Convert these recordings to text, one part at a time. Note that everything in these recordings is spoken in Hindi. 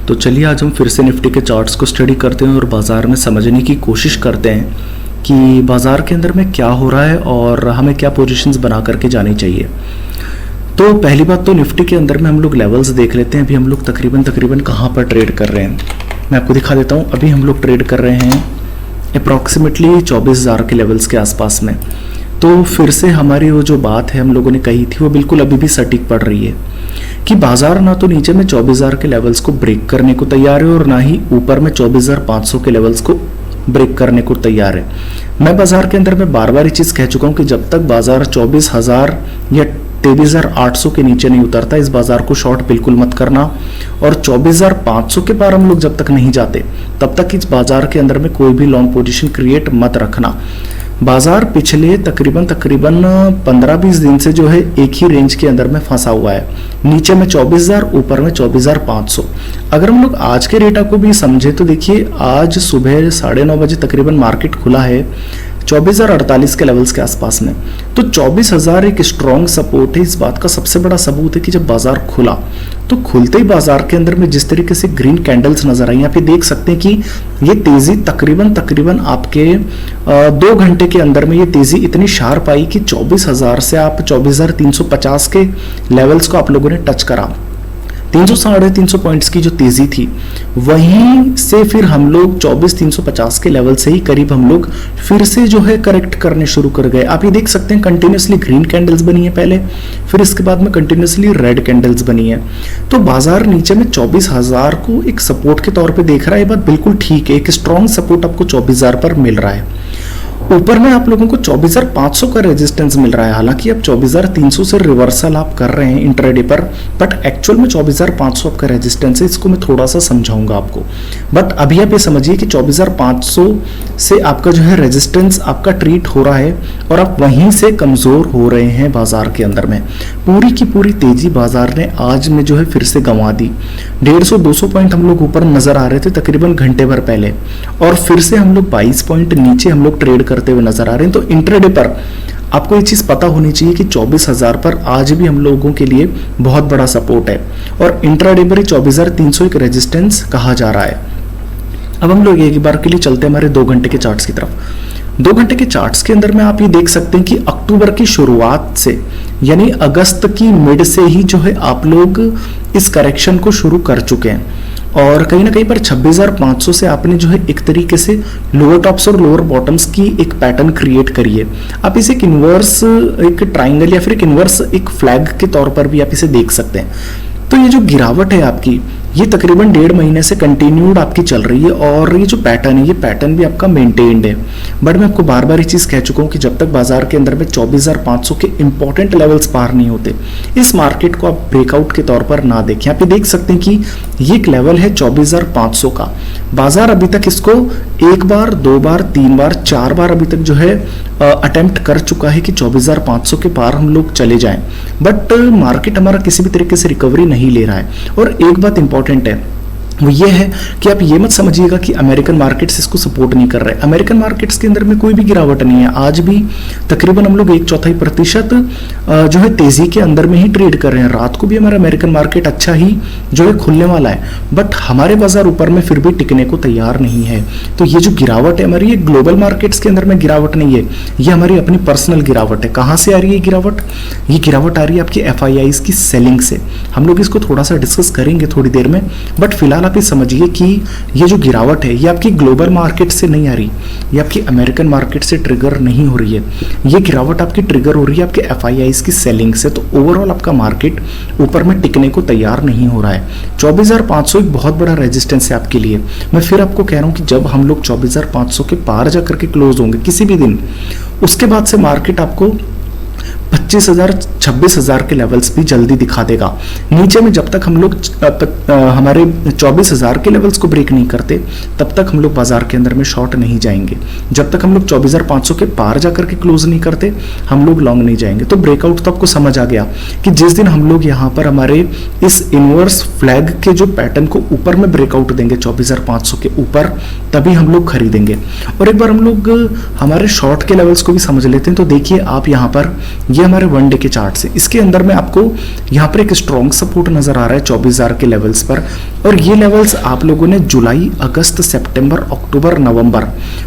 तो चलिए आज हम फिर से निफ्टी के चार्ट्स को स्टडी करते हैं और बाज़ार में समझने की कोशिश करते हैं कि बाज़ार के अंदर में क्या हो रहा है और हमें क्या पोजीशंस बना करके जानी चाहिए। तो पहली बात तो निफ्टी के अंदर में हम लोग लेवल्स देख लेते हैं। अभी हम लोग तकरीबन कहाँ पर ट्रेड कर रहे हैं, मैं आपको दिखा देता हूँ। अभी हम लोग ट्रेड कर रहे हैं अप्रॉक्सीमेटली 24,000 के लेवल्स के आसपास में। तो फिर से हमारी वो जो बात है हम लोगों ने कही थी वो बिल्कुल अभी भी सटीक पड़ रही है कि बाजार ना तो नीचे में 24,000 के लेवल्स को ब्रेक करने को तैयार है और ना ही ऊपर में 24,500 के लेवल्स को ब्रेक करने को तैयार है। मैं बाजार के अंदर में बार बार ये चीज़ कह चुका हूँ कि जब तक बाजार 24,000 या 23,800 के नीचे नहीं उतरता इस बाजार को शॉर्ट बिल्कुल मत करना। और 24,500 के पार हम लोग जब तक नहीं जाते तब तक इस बाजार के अंदर में कोई भी लॉन्ग पोजीशन क्रिएट मत रखना। बाजार पिछले तकरीबन 15-20 दिन से जो है एक ही रेंज के अंदर में फंसा हुआ है, नीचे में 24,000, ऊपर में 24,500। अगर हम लोग आज के डेटा को भी समझे तो देखिए आज सुबह 9:30 बजे तकरीबन मार्केट खुला है 24,048 के लेवल्स के आसपास में। तो 24,000 एक स्ट्रॉन्ग सपोर्ट है। इस बात का सबसे बड़ा सबूत है कि जब बाजार खुला तो खुलते ही बाजार के अंदर में जिस तरीके से ग्रीन कैंडल्स नजर आई, आप ये देख सकते हैं कि ये तेजी तकरीबन आपके 2 घंटे के अंदर में ये तेजी इतनी शार्प आई कि 24,000 से आप 24,350 के लेवल्स को आप लोगों ने टच करा। 300-350 पॉइंट्स की जो तेजी थी वहीं से फिर हम लोग 24,350 के लेवल से ही करीब हम लोग फिर से जो है करेक्ट करने शुरू कर गए। आप ये देख सकते हैं कंटिन्यूसली ग्रीन कैंडल्स बनी है पहले, फिर इसके बाद में कंटिन्यूसली रेड कैंडल्स बनी है। तो बाजार नीचे में 24,000 को एक सपोर्ट के तौर पे देख रहा है। ये बात बिल्कुल ठीक है, एक स्ट्रॉन्ग सपोर्ट आपको 24,000 पर मिल रहा है। ऊपर में आप लोगों को 24,500 का रेजिस्टेंस मिल रहा है। हालांकि अब 24,300 से रिवर्सल आप कर रहे हैं इंट्राडे पर, बट एक्चुअल में 24,500 आपका रेजिस्टेंस है। इसको मैं थोड़ा सा समझाऊंगा आपको, बट अभी आप ये समझिए कि 24,500 से आपका जो है रेजिस्टेंस आपका ट्रीट हो रहा है और आप वहीं से कमजोर हो रहे हैं बाजार के अंदर में। पूरी की पूरी तेजी बाजार ने आज में जो है फिर से गंवा दी। 150-200 पॉइंट हम लोग ऊपर नजर आ रहे थे तकरीबन घंटे भर पहले, और फिर से हम लोग 22 पॉइंट नीचे हम लोग ट्रेड करते हुए नजर आ रहे हैं। तो इंट्राडे पर आपको ये चीज पता होनी चाहिए कि 24,000 पर आज भी हम लोगों के लिए बहुत बड़ा सपोर्ट है और इंट्राडे पर 24,300 एक रेजिस्टेंस कहा जा रहा है। अब हम लोग एक बार के लिए चलते हैं हमारे 2 घंटे के चार्ट्स की तरफ। 2 घंटे के चार्ट्स के अंदर में आप ये देख सकते हैं कि अक्टूबर की शुरुआत से यानी अगस्त की मिड से ही जो है आप लोग इस करेक्शन को शुरू कर चुके हैं और कहीं ना कहीं पर 26,500 से आपने जो है एक तरीके से लोअर टॉप्स और लोअर बॉटम्स की एक पैटर्न क्रिएट करी है। आप इसे एक इन्वर्स एक ट्राइंगल या फिर एक इन्वर्स एक फ्लैग के तौर पर भी आप इसे देख सकते हैं। तो ये जो गिरावट है आपकी ये तकरीबन 1.5 महीने से कंटिन्यूड आपकी चल रही है और ये जो पैटर्न है ये पैटर्न भी आपका मेंटेन्ड है। बट मैं आपको बार बार ये चीज़ कह चुका हूँ कि जब तक बाजार के अंदर में 24,500 के इंपॉर्टेंट लेवल्स पार नहीं होते इस मार्केट को आप ब्रेकआउट के तौर पर ना देखें। आप ये देख सकते हैं कि ये एक लेवल है 24,500 का। बाजार अभी तक इसको 1 बार 2 बार 3 बार 4 बार अभी तक जो है अटेम्प्ट कर चुका है कि 24,500 के पार हम लोग चले जाएं, बट मार्केट हमारा किसी भी तरीके से रिकवरी नहीं ले रहा है। और एक बात इंपॉर्टेंट है वो ये है कि आप ये मत समझिएगा कि अमेरिकन मार्केट्स इसको सपोर्ट नहीं कर रहे। अमेरिकन मार्केट्स के अंदर में कोई भी गिरावट नहीं है। आज भी तकरीबन हम लोग 1/4% जो है तेजी के अंदर में ही ट्रेड कर रहे हैं। रात को भी हमारा अमेरिकन मार्केट अच्छा ही जो है खुलने वाला है, बट हमारे बाजार ऊपर में फिर भी टिकने को तैयार नहीं है। तो ये जो गिरावट है हमारी, ये ग्लोबल मार्केट्स के अंदर में गिरावट नहीं है, ये हमारी अपनी पर्सनल गिरावट है। कहाँ से आ रही है गिरावट? ये गिरावट आ रही है आपकी FIIs की सेलिंग से। हम लोग इसको थोड़ा सा डिस्कस करेंगे थोड़ी देर में, बट फिलहाल आप ये समझिए कि ये जो गिरावट है ये आपकी ग्लोबल मार्केट से नहीं आ रही, ये आपकी अमेरिकन मार्केट से ट्रिगर नहीं हो रही है। ये गिरावट आपकी ट्रिगर हो रही है आपके FIIs की सेलिंग से। तो ओवरऑल आपका मार्केट ऊपर में टिकने को तैयार नहीं हो रहा है। 24,500 एक बहुत बड़ा रेजिस्टेंस है आपके लिए। मैं फिर आपको कह रहा हूँ कि जब हम लोग 24,500 के पार जाकर के क्लोज होंगे किसी भी दिन, उसके बाद से मार्केट आपको 25,000 26,000 के लेवल्स भी जल्दी दिखा देगा। नीचे में जब तक हम लोग हमारे 24,000 के लेवल्स को ब्रेक नहीं करते तब तक हम लोग बाजार के अंदर में शॉर्ट नहीं जाएंगे। जब तक हम लोग 24,500 के पार जाकर के क्लोज नहीं करते हम लोग लॉन्ग नहीं जाएंगे। तो ब्रेकआउट तो आपको समझ आ गया कि जिस दिन हम लोग यहाँ पर हमारे इस इनवर्स फ्लैग के जो पैटर्न को ऊपर में ब्रेकआउट देंगे 24,500 के ऊपर, तभी हम लोग खरीदेंगे। और एक बार हम लोग हमारे शॉर्ट के लेवल्स को भी समझ लेते हैं। तो देखिए आप यहाँ पर ये हमारे 1 डे के चार्ट से, इसके अंदर में आपको यहाँ पर एक स्ट्रॉन्ग सपोर्ट नजर आ रहा है 24,000 के लेवल्स पर। और ये लेवल्स आप लोगों ने जुलाई, अगस्त, सितंबर, अक्टूबर, नवंबर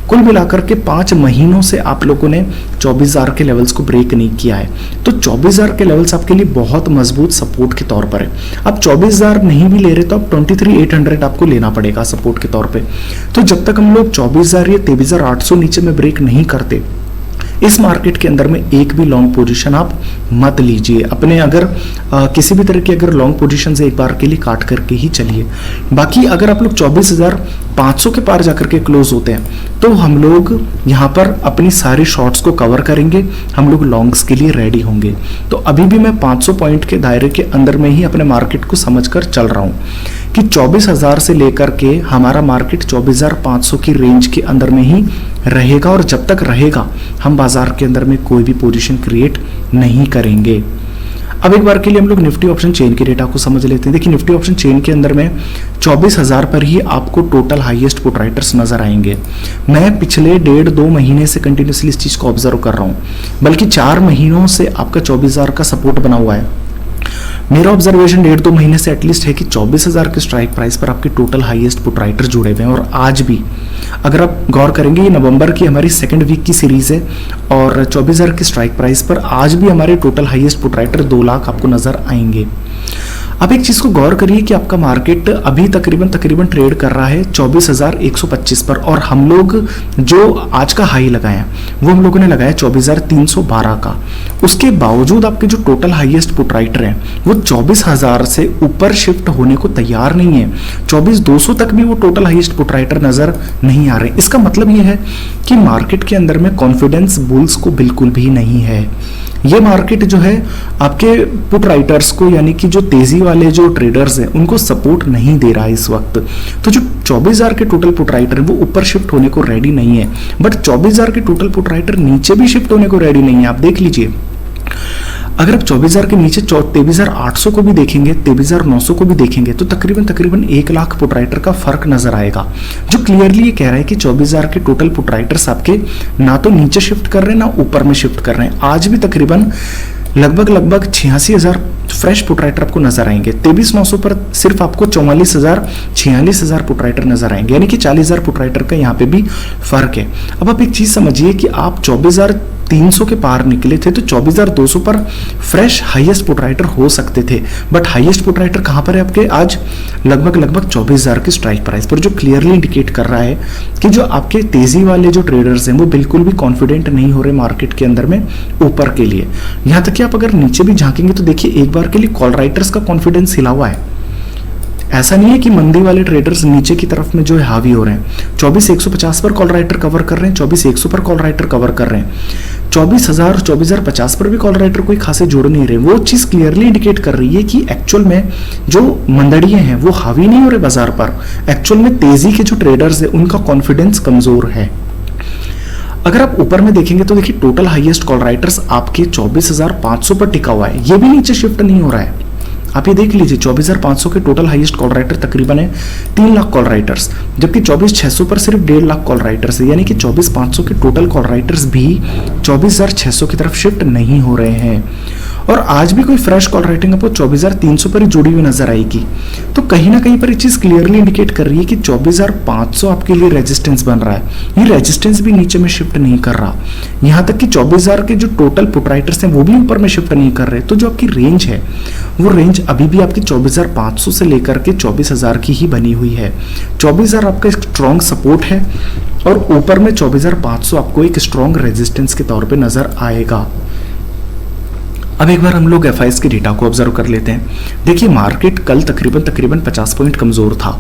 कुल मिलाकर के 5 महीनों से आप लोगों ने 24,000 के लेवल्स को ब्रेक नहीं किया है। तो 24,000 के लेवल्स आपके लिए बहुत मजबूत सपोर्ट के तौर पर है। अब 24,000 नहीं भी ले रहे तो आप 23,800 आपको लेना पड़ेगा सपोर्ट के तौर पे। तो जब तक हम लोग 24,000 या 23,800 नीचे में ब्रेक नहीं करते, इस मार्केट के अंदर में एक भी लॉन्ग पोजीशन आप मत लीजिए। अपने अगर किसी भी तरह की अगर लॉन्ग पोजीशन से एक बार के लिए काट करके ही चलिए। बाकी अगर आप लोग 24,500 के पार जाकर के क्लोज होते हैं तो हम लोग यहाँ पर अपनी सारी शॉर्ट्स को कवर करेंगे, हम लोग लॉन्ग्स के लिए रेडी होंगे। तो अभी भी मैं 500 पॉइंट के दायरे के अंदर में ही अपने मार्केट को समझकर चल रहा हूँ कि 24,000 से लेकर के हमारा मार्केट 24,500 की रेंज के अंदर में ही रहेगा। और जब तक रहेगा हम बाजार के अंदर में कोई भी पोजीशन क्रिएट नहीं करेंगे। अब एक बार के लिए हम लोग निफ्टी ऑप्शन चेन के डेटा को समझ लेते हैं। देखिए निफ्टी ऑप्शन चेन के अंदर में 24,000 पर ही आपको टोटल हाईएस्ट पुट राइटर्स नजर आएंगे। मैं पिछले 1.5-2 महीने से कंटिन्यूसली इस चीज को ऑब्जर्व कर रहा हूं, बल्कि 4 महीनों से आपका 24,000 का सपोर्ट बना हुआ है। मेरा ऑब्जर्वेशन 1.5-2 महीने से एटलीस्ट है कि 24,000 के स्ट्राइक प्राइस पर आपके टोटल हाईएस्ट पुट राइटर जुड़े हुए हैं। और आज भी अगर आप गौर करेंगे, ये नवंबर की हमारी सेकंड वीक की सीरीज है और 24,000 के स्ट्राइक प्राइस पर आज भी हमारे total highest put writer 2 lakh आपको नजर आएंगे। अब एक चीज को गौर करिए कि आपका मार्केट अभी तकरीबन ट्रेड कर रहा है 24,125 पर, और हम लोग जो आज का हाई लगाए हैं वो हम लोगों ने लगाया 24,312 का। उसके बावजूद आपके जो टोटल हाईएस्ट पुट राइटर हैं वो 24,000 से ऊपर शिफ्ट होने को तैयार नहीं है। 24,200 तक भी वो टोटल हाईएस्ट पुट राइटर नजर नहीं आ रहे। इसका मतलब ये है कि मार्केट के अंदर में कॉन्फिडेंस बुल्स को बिल्कुल भी नहीं है। ये मार्केट जो है आपके पुट राइटर्स को, यानी कि जो तेजी वाले जो ट्रेडर्स हैं उनको सपोर्ट नहीं दे रहा है इस वक्त। तो जो 24,000 के टोटल पुट राइटर है वो ऊपर शिफ्ट होने को रेडी नहीं है, बट 24,000 के टोटल पुट राइटर नीचे भी शिफ्ट होने को रेडी नहीं है। आप देख लीजिए, अगर आप 24,000 के नीचे 23,800 को भी देखेंगे, 23,900 को भी देखेंगे तो तकरीबन 1 लाख पुट राइटर का फर्क नजर आएगा, जो क्लियरली ये कह रहा है कि 24,000 के टोटल पुट राइटर्स आपके ना तो नीचे शिफ्ट कर रहे हैं ना ऊपर में शिफ्ट कर रहे हैं। आज भी तकरीबन लगभग 86,000 फ्रेश पुट राइटर आपको नजर आएंगे। 23,900 पर सिर्फ आपको 46,000 पुट राइटर नजर आएंगे, यानी कि 40,000 पुट राइटर का यहाँ पे भी फर्क है। अब आप एक चीज समझिए कि आप 24,300 के पार निकले थे तो 24,200 पर फ्रेश हाईएस्ट पुट राइटर हो सकते थे, बट हाईएस्ट पुट राइटर कहां पर है आपके? आज लगभग 24,000 की स्ट्राइक प्राइस पर, जो क्लियरली इंडिकेट कर रहा है कि जो आपके तेजी वाले जो ट्रेडर्स हैं वो बिल्कुल भी कॉन्फिडेंट नहीं हो रहे मार्केट के अंदर में ऊपर के लिए। यहां तक कि आप अगर नीचे भी झांकेंगे तो देखिए एक बार के लिए कॉल राइटर्स का कॉन्फिडेंस हिला हुआ है। ऐसा नहीं है कि मंदी वाले ट्रेडर्स नीचे की तरफ में जो है हावी हो रहे हैं। 24,150 पर कॉल राइटर कवर कर रहे हैं, 24,100 पर कॉल राइटर कवर कर रहे हैं, 24,000 और 24,050 पर भी कॉल राइटर कोई खासे जोड़ नहीं रहे। वो चीज क्लियरली इंडिकेट कर रही है कि एक्चुअल में जो मंदड़िए हैं वो हावी नहीं हो रहे बाजार पर। एक्चुअल में तेजी के जो ट्रेडर्स है उनका कॉन्फिडेंस कमजोर है। अगर आप ऊपर में देखेंगे तो देखिए टोटल हाईएस्ट कॉल राइटर्स आपके 24,500 पर टिका हुआ है, ये भी नीचे शिफ्ट नहीं हो रहा है। आप ये देख लीजिए 24,500 के टोटल हाईएस्ट कॉल राइटर तकरीबन है 3 लाख कॉल राइटर्स, जबकि 24,600 पर सिर्फ 1.5 लाख कॉल राइटर्स है, यानी कि 24,500 के टोटल कॉल राइटर्स भी 24,600 की तरफ शिफ्ट नहीं हो रहे हैं। और आज भी कोई फ्रेश कॉल राइटिंग आपको 24,300 पर ही जुड़ी हुई नजर आएगी। तो कहीं ना कहीं पर ये चीज क्लियरली इंडिकेट कर रही है कि 24,500 आपके लिए रेजिस्टेंस बन रहा है। ये रेजिस्टेंस भी नीचे में शिफ्ट नहीं कर रहा, यहां तक कि 24,000 के जो टोटल पुट राइटर्स हैं वो भी ऊपर में शिफ्ट नहीं कर रहे। तो जो आपकी रेंज है वो रेंज अभी भी आपकी 24,500 से लेकर के 24,000 की ही बनी हुई है। 24,000 आपका एक स्ट्रॉन्ग सपोर्ट है और ऊपर में 24,500 आपको एक स्ट्रॉन्ग रेजिस्टेंस के तौर पे नजर आएगा। अब एक बार हम लोग एफआईएस के डेटा को ऑब्जर्व कर लेते हैं। देखिए मार्केट कल तकरीबन 50 पॉइंट कमजोर था।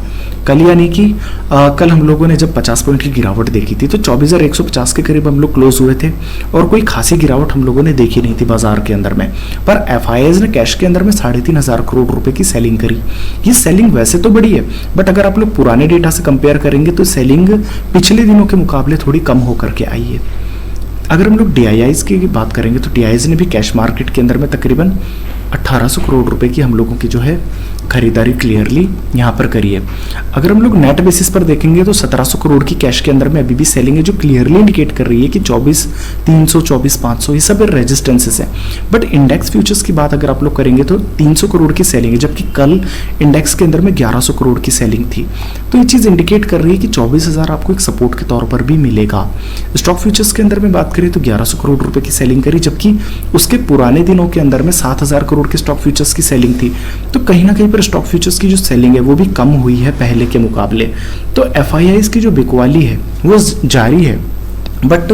कल यानी कि कल हम लोगों ने जब 50 पॉइंट की गिरावट देखी थी तो 24,150 के करीब हम लोग क्लोज हुए थे और कोई खासी गिरावट हम लोगों ने देखी नहीं थी बाजार के अंदर में। पर एफआईएस ने कैश के अंदर में 3,500 करोड़ रुपए की सेलिंग करी। ये सेलिंग वैसे तो बड़ी है, बट अगर आप लोग पुराने डेटा से कंपेयर करेंगे तो सेलिंग पिछले दिनों के मुकाबले थोड़ी कम होकर के आई है। अगर हम लोग DIIs की बात करेंगे तो DIIs ने भी कैश मार्केट के अंदर में तकरीबन 1,800 करोड़ रुपए की हम लोगों की जो है खरीदारी क्लियरली यहाँ पर करी है। अगर हम लोग नेट बेसिस पर देखेंगे तो 1700 करोड़ की कैश के अंदर में अभी भी सेलिंग है, जो क्लियरली इंडिकेट कर रही है कि 24,300, 24,500 ये सब रेजिस्टेंसेस है। बट इंडेक्स फ्यूचर्स की बात अगर आप लोग करेंगे तो 300 करोड़ की सेलिंग है, जबकि कल इंडेक्स के अंदर में 1100 करोड़ की सेलिंग थी। तो ये चीज़ इंडिकेट कर रही है कि 24,000 आपको एक सपोर्ट के तौर पर भी मिलेगा। स्टॉक फ्यूचर्स के अंदर में बात करें तो 1100 करोड़ रुपए की सेलिंग करी, जबकि उसके पुराने दिनों के अंदर में 7,000 करोड़ की स्टॉक फ्यूचर्स की सेलिंग थी। तो कहीं ना कहीं पर स्टॉक फ्यूचर्स की जो सेलिंग है वो भी कम हुई है पहले के मुकाबले। तो एफआईआईज की जो बिकवाली है वो जारी है, बट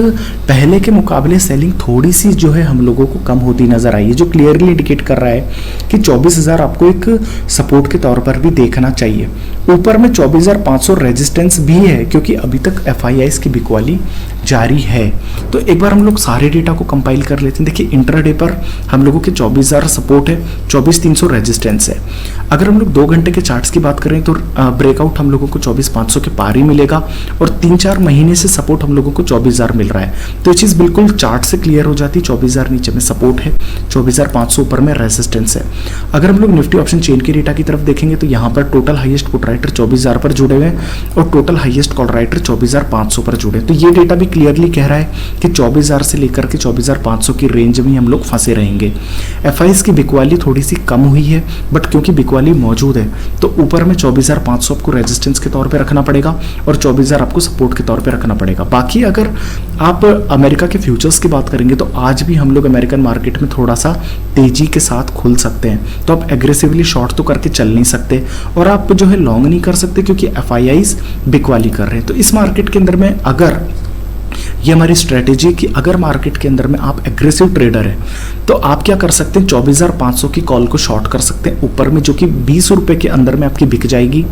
पहले के मुकाबले सेलिंग थोड़ी सी जो है हम लोगों को कम होती नजर आई है, जो क्लियरली इंडिकेट कर रहा है कि 24,000 आपको एक सपोर्ट के तौर पर भी देखना चाहिए। ऊपर में 24,500 रेजिस्टेंस भी है, क्योंकि अभी तक एफआईआईज की बिकवाली जारी है। तो एक बार हम लोग सारे डेटा को कंपाइल कर लेते हैं। देखिए इंट्राडे पर हम लोगों के 24,000 सपोर्ट है, 24,300 रेजिस्टेंस है। अगर हम लोग 2 घंटे के चार्ट्स की बात करें तो ब्रेकआउट हम लोगों को 24,500 के पार ही मिलेगा, और 3-4 महीने से सपोर्ट हम लोगों को 24,000 मिल रहा है। तो ये चीज़ बिल्कुल चार्ट से क्लियर हो जाती है। 24,000 नीचे में सपोर्ट है, 24,500 ऊपर में रेजिस्टेंस है। अगर हम लोग निफ्टी ऑप्शन चेन के डेटा की तरफ देखेंगे तो यहाँ पर टोटल हाईएस्ट पुट राइटर 24,000 पर जुड़े हुए हैं, और टोटल हाईएस्ट कॉल राइटर 24,500 पर जुड़े। तो ये डेटा भी क्लियरली कह रहा है कि 24,000 से लेकर के 24,500 की रेंज में हम लोग फंसे रहेंगे। एफआईआईज की बिकवाली थोड़ी सी कम हुई है, बट क्योंकि बिकवाली मौजूद है तो ऊपर में 24,500 आपको रेजिस्टेंस के तौर पे रखना पड़ेगा, और 24,000 आपको सपोर्ट के तौर पे रखना पड़ेगा। बाकी अगर आप अमेरिका के फ्यूचर्स की बात करेंगे तो आज भी हम लोग अमेरिकन मार्केट में थोड़ा सा तेजी के साथ खुल सकते हैं। तो आप एग्रेसिवली शॉर्ट तो करके चल नहीं सकते, और आप जो है लॉन्ग नहीं कर सकते, क्योंकि एफआईआईज बिकवाली कर रहे हैं। तो इस मार्केट के अंदर में अगर ये हमारी स्ट्रेटेजी कि अगर मार्केट के अंदर में आप एग्रेसिव ट्रेडर हैं तो आप क्या कर सकते हैं, 24,500 की कॉल को शॉर्ट कर सकते हैं ऊपर में, जो कि 20 रुपए के अंदर में आपकी बिक जाएगी,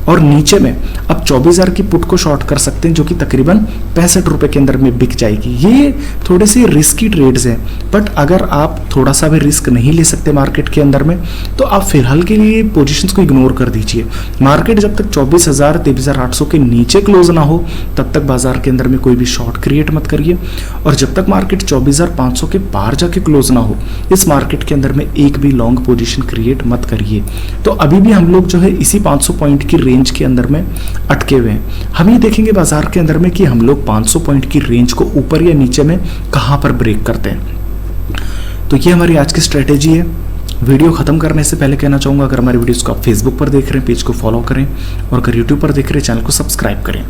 और नीचे में आप 24,000 की पुट को शॉर्ट कर सकते हैं, जो कि तकरीबन 65 रुपए के अंदर में बिक जाएगी। ये थोड़े से रिस्की ट्रेड्स हैं, बट अगर आप थोड़ा सा भी रिस्क नहीं ले सकते मार्केट के अंदर में तो आप फिलहाल के लिए पोजीशंस को इग्नोर कर दीजिए। मार्केट जब तक 24,000, 23,800 के नीचे क्लोज ना हो तब तक बाजार के अंदर में कोई भी शॉर्ट क्रिएट मत करिए, और जब तक मार्केट 24,500 के पार जाके क्लोज ना हो इस मार्केट के अंदर में एक भी लॉन्ग पोजीशन क्रिएट मत करिए। तो अभी भी हम लोग जो है इसी 500 पॉइंट की रेंज के अंदर में अटके हुए हैं। हम ये देखेंगे बाजार के अंदर में कि हम लोग 500 पॉइंट की रेंज को ऊपर या नीचे में कहां पर ब्रेक करते हैं। तो ये हमारी आज की स्ट्रेटेजी है। वीडियो खत्म करने से पहले कहना चाहूंगा, अगर हमारी वीडियोस को आप फेसबुक पर देख रहे हैं पेज को फॉलो करें, और अगर यूट्यूब पर देख रहे हैं चैनल को सब्सक्राइब करें।